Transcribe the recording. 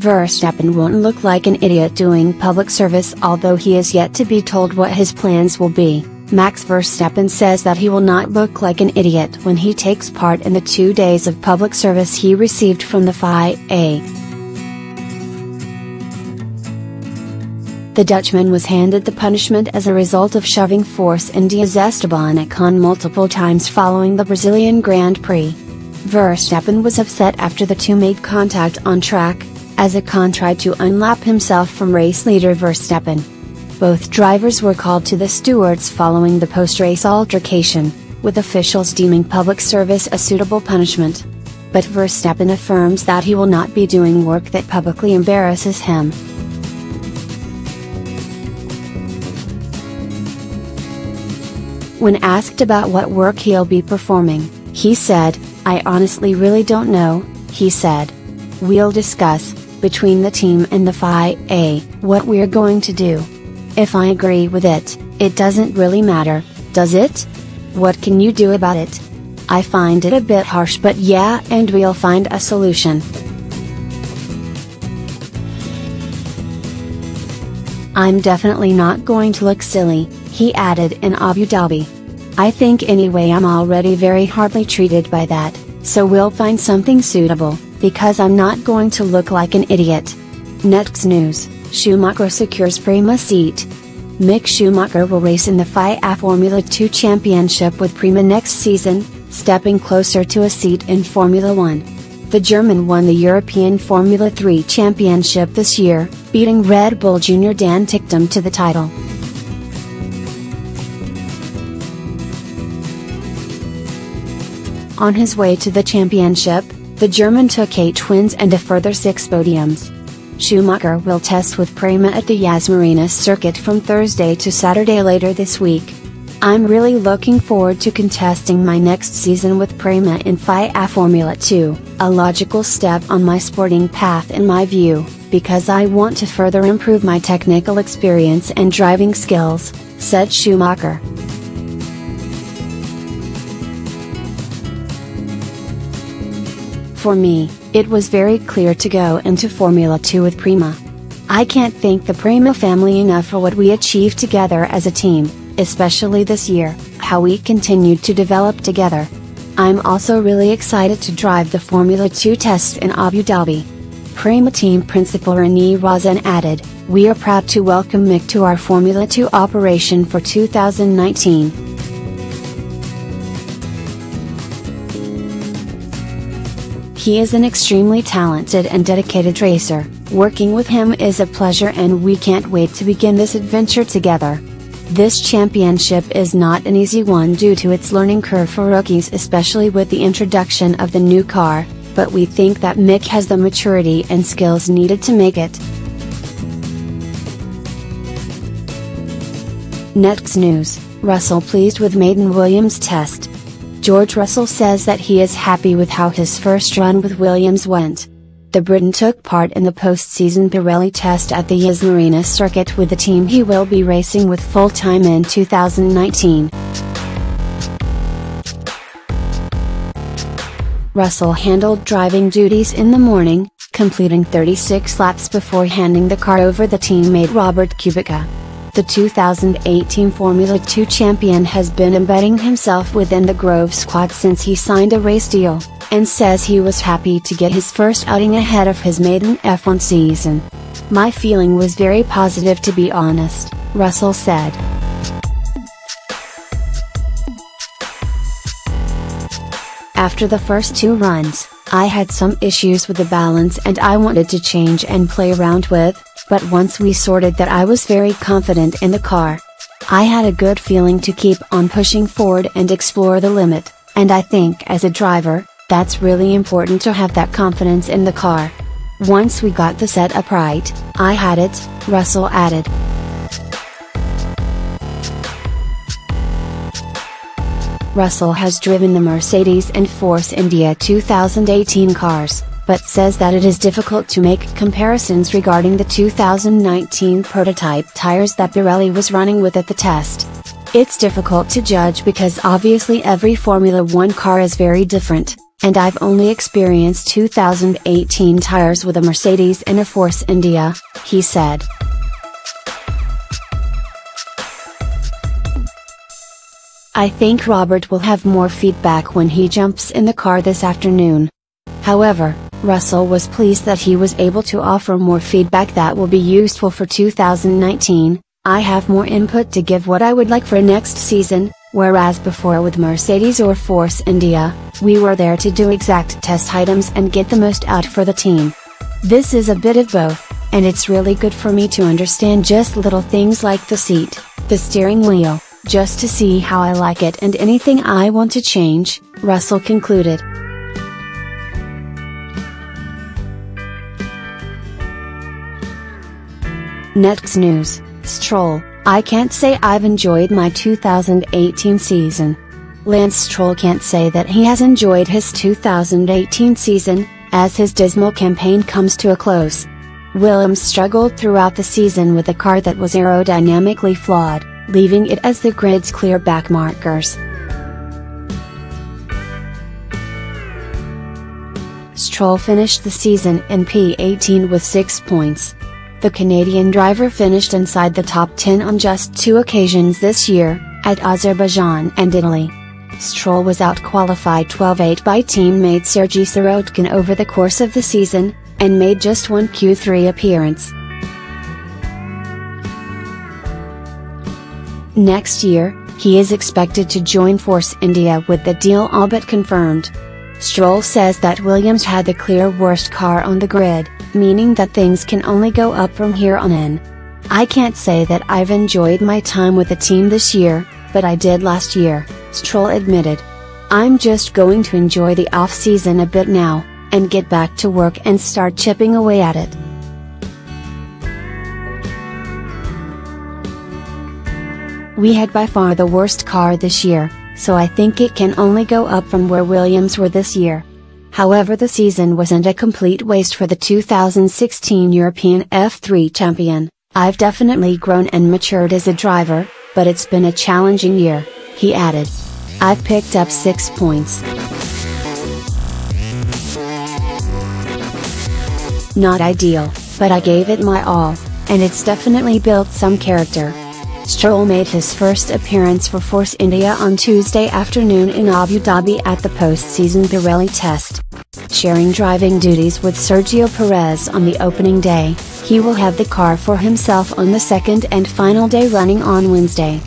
Verstappen won't look like an idiot doing public service, although he is yet to be told what his plans will be. Max Verstappen says that he will not look like an idiot when he takes part in the 2 days of public service he received from the FIA. The Dutchman was handed the punishment as a result of shoving Force India's Esteban Ocon multiple times following the Brazilian Grand Prix. Verstappen was upset after the two made contact on track, as Ocon tried to unlap himself from race leader Verstappen. Both drivers were called to the stewards following the post-race altercation, with officials deeming public service a suitable punishment. But Verstappen affirms that he will not be doing work that publicly embarrasses him. When asked about what work he'll be performing, he said, "I honestly really don't know," he said. "We'll discuss, between the team and the FIA, what we're going to do. If I agree with it, it doesn't really matter, does it? What can you do about it? I find it a bit harsh, but yeah, and we'll find a solution." "I'm definitely not going to look silly," he added in Abu Dhabi. "I think anyway I'm already very hardly treated by that, so we'll find something suitable, because I'm not going to look like an idiot." Next news, Schumacher secures Prima seat. Mick Schumacher will race in the FIA Formula 2 Championship with Prima next season, stepping closer to a seat in Formula 1. The German won the European Formula 3 Championship this year, beating Red Bull Junior Dan Ticktum to the title. On his way to the championship, the German took 8 wins and a further 6 podiums. Schumacher will test with Prima at the Yas Marina circuit from Thursday to Saturday later this week. "I'm really looking forward to contesting my next season with Prima in FIA Formula 2, a logical step on my sporting path in my view, because I want to further improve my technical experience and driving skills," said Schumacher. "For me, it was very clear to go into Formula 2 with Prima. I can't thank the Prima family enough for what we achieved together as a team, especially this year, how we continued to develop together. I'm also really excited to drive the Formula 2 tests in Abu Dhabi." Prima team principal René Rosen added, "We are proud to welcome Mick to our Formula 2 operation for 2019. He is an extremely talented and dedicated racer. Working with him is a pleasure and we can't wait to begin this adventure together. This championship is not an easy one due to its learning curve for rookies, especially with the introduction of the new car, but we think that Mick has the maturity and skills needed to make it." Next news, Russell pleased with maiden Williams test. George Russell says that he is happy with how his first run with Williams went. The Briton took part in the post-season Pirelli test at the Yas Marina circuit with the team he will be racing with full-time in 2019. Russell handled driving duties in the morning, completing 36 laps before handing the car over to teammate Robert Kubica. The 2018 Formula 2 champion has been embedding himself within the Grove squad since he signed a race deal, and says he was happy to get his first outing ahead of his maiden F1 season. "My feeling was very positive, to be honest," Russell said. "After the first 2 runs, I had some issues with the balance and I wanted to change and play around with, but once we sorted that I was very confident in the car. I had a good feeling to keep on pushing forward and explore the limit, and I think as a driver, that's really important to have that confidence in the car. Once we got the setup right, I had it," Russell added. Russell has driven the Mercedes and Force India 2018 cars, but says that it is difficult to make comparisons regarding the 2019 prototype tires that Pirelli was running with at the test. "It's difficult to judge because obviously every Formula 1 car is very different. and I've only experienced 2018 tires with a Mercedes and a Force India, he said. I think Robert will have more feedback when he jumps in the car this afternoon. However, Russell was pleased that he was able to offer more feedback that will be useful for 2019. I have more input to give what I would like for next season, whereas before with Mercedes or Force India, we were there to do exact test items and get the most out for the team. This is a bit of both, and it's really good for me to understand just little things like the seat, the steering wheel, just to see how I like it and anything I want to change, Russell concluded. Next news, Stroll. I can't say I've enjoyed my 2018 season. Lance Stroll can't say that he has enjoyed his 2018 season, as his dismal campaign comes to a close. Williams struggled throughout the season with a car that was aerodynamically flawed, leaving it as the grid's clear back markers. Stroll finished the season in P18 with 6 points. The Canadian driver finished inside the top 10 on just 2 occasions this year, at Azerbaijan and Italy. Stroll was out-qualified 12-8 by teammate Sergei Sirotkin over the course of the season, and made just one Q3 appearance. Next year, he is expected to join Force India with the deal all but confirmed. Stroll says that Williams had the clear worst car on the grid, meaning that things can only go up from here on in. I can't say that I've enjoyed my time with the team this year, but I did last year, Stroll admitted. I'm just going to enjoy the off-season a bit now, and get back to work and start chipping away at it. We had by far the worst car this year, so I think it can only go up from where Williams were this year. However, the season wasn't a complete waste for the 2016 European F3 champion. I've definitely grown and matured as a driver, but it's been a challenging year, he added. I've picked up 6 points. Not ideal, but I gave it my all, and it's definitely built some character. Stroll made his first appearance for Force India on Tuesday afternoon in Abu Dhabi at the post-season Pirelli test. Sharing driving duties with Sergio Perez on the opening day, he will have the car for himself on the second and final day running on Wednesday.